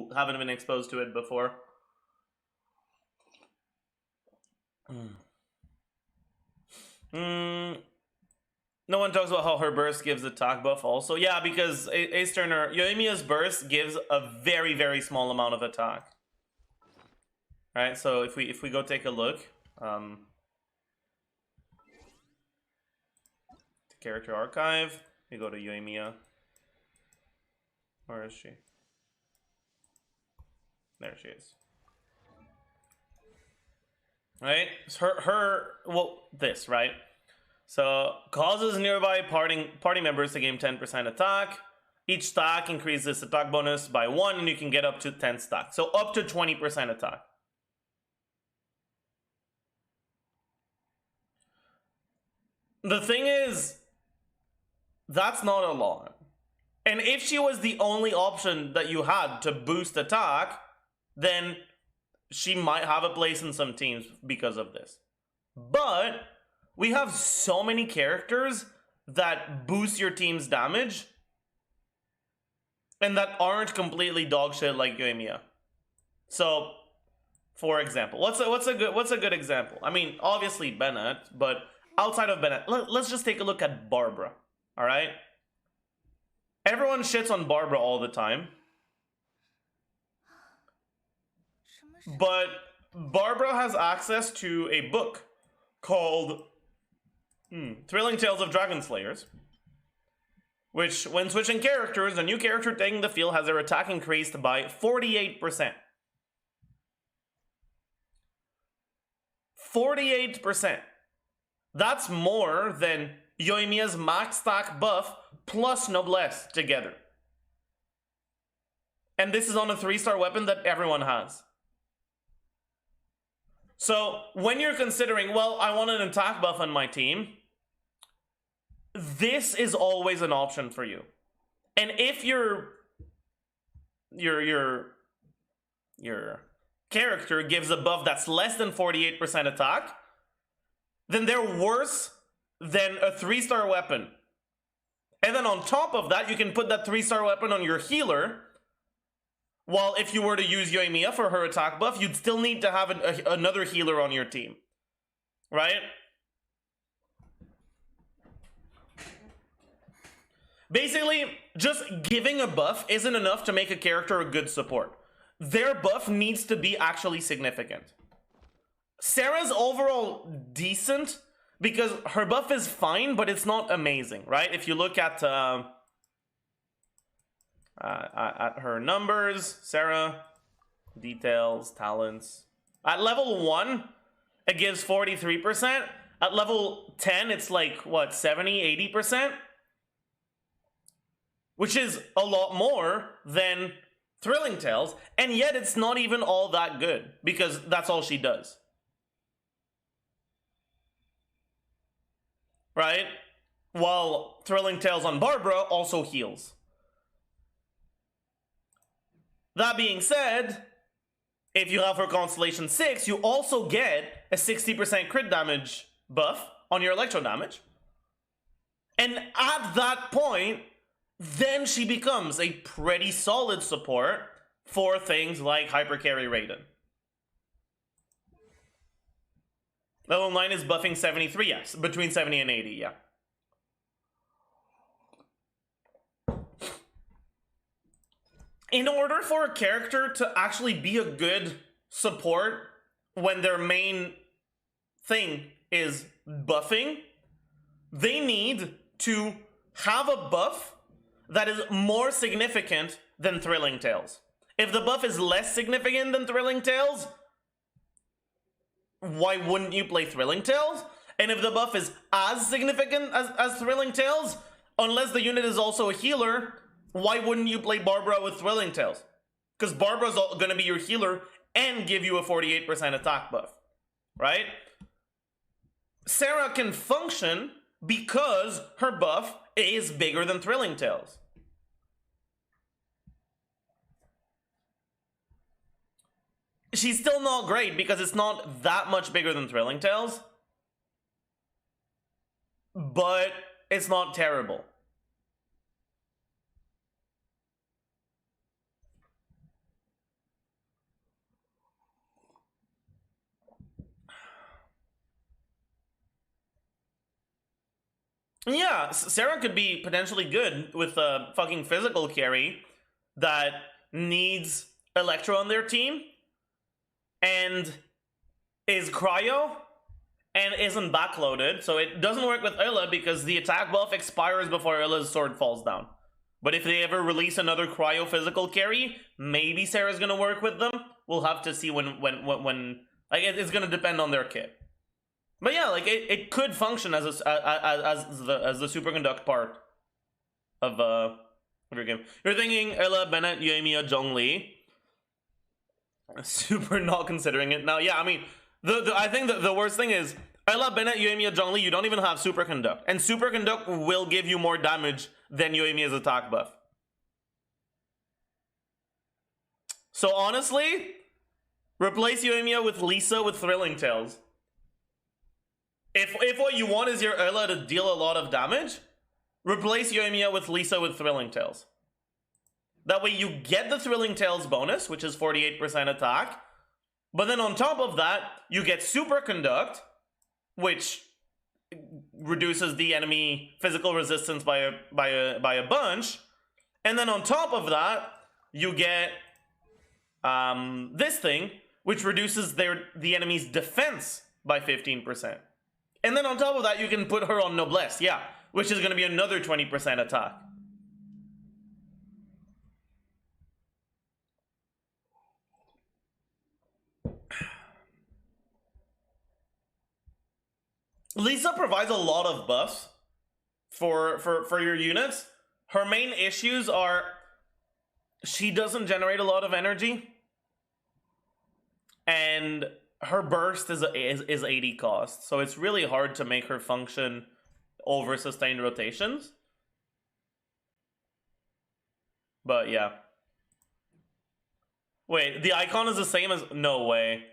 people haven't been exposed to it before. No one talks about how her burst gives attack buff also. Yeah, because Ace Turner, Yoimiya's burst gives a very, very small amount of attack. Alright, so if we go take a look, the character archive, we go to Yoimiya. Where is she? There she is. Right? Well, this, right? So, causes nearby party members to gain 10% attack. Each stack increases attack bonus by 1, and you can get up to 10 stacks. So, up to 20% attack. The thing is, that's not a lot. And if she was the only option that you had to boost attack, then she might have a place in some teams because of this. But we have so many characters that boost your team's damage and that aren't completely dogshit like Yoimiya. So, for example, what's a good example? I mean, obviously Bennett, but outside of Bennett, let's just take a look at Barbara. All right? Everyone shits on Barbara all the time. But Barbara has access to a book called Thrilling Tales of Dragon Slayers, which, when switching characters, a new character taking the field has their attack increased by 48%. 48%. That's more than Yoimiya's max stack buff plus Noblesse together. And this is on a 3-star weapon that everyone has. So, when you're considering, well, I want an attack buff on my team, this is always an option for you. And if your character gives a buff that's less than 48% attack, then they're worse than a 3-star weapon. And then on top of that, you can put that 3-star weapon on your healer. While if you were to use Yoimiya for her attack buff, you'd still need to have another healer on your team. Right? Basically, just giving a buff isn't enough to make a character a good support. Their buff needs to be actually significant. Sarah's overall decent because her buff is fine, but it's not amazing, right? If you look at her numbers, Sarah, details, talents. At level 1, it gives 43%. At level 10, it's like, what, 70, 80%? Which is a lot more than Thrilling Tales, and yet it's not even all that good, because that's all she does. Right? While Thrilling Tales on Barbara also heals. That being said, if you have her Constellation 6, you also get a 60% crit damage buff on your electro damage. And at that point, then she becomes a pretty solid support for things like Hypercarry Raiden. Level 9 is buffing 73, yes. Between 70 and 80, yeah. In order for a character to actually be a good support when their main thing is buffing, they need to have a buff that is more significant than Thrilling Tales. If the buff is less significant than Thrilling Tales, why wouldn't you play Thrilling Tales? And if the buff is as significant as Thrilling Tales, unless the unit is also a healer, why wouldn't you play Barbara with Thrilling Tales? Because Barbara's going to be your healer and give you a 48% attack buff, right? Sarah can function because her buff is bigger than Thrilling Tales. She's still not great because it's not that much bigger than Thrilling Tales, but it's not terrible. Yeah, Sarah could be potentially good with a fucking physical carry that needs Electro on their team and is cryo and isn't backloaded, so it doesn't work with Ulla because the attack buff expires before Ulla's sword falls down. But if they ever release another cryo physical carry, maybe Sarah's gonna work with them. We'll have to see when like it's gonna depend on their kit. But yeah, like it could function as the superconduct part of your game. You're thinking Ella, Bennett, yoimiya, Zhongli. Super not considering it now. Yeah, I mean, I think the worst thing is Ella, Bennett, yoimiya, Zhongli. You don't even have superconduct, and superconduct will give you more damage than yoimiya's attack buff. So honestly, replace yoimiya with Lisa with Thrilling Tales. If what you want is your Erla to deal a lot of damage, replace yoimiya with Lisa with Thrilling Tales. That way you get the Thrilling Tales bonus, which is 48% attack, but then on top of that, you get Superconduct, which reduces the enemy physical resistance by a bunch, and then on top of that, you get this thing, which reduces the enemy's defense by 15%. And then on top of that, you can put her on Noblesse, yeah, which is going to be another 20% attack. Lisa provides a lot of buffs for your units. Her main issues are she doesn't generate a lot of energy, and her burst is 80 cost, so it's really hard to make her function over sustained rotations. But yeah. Wait, the icon is the same as... No way.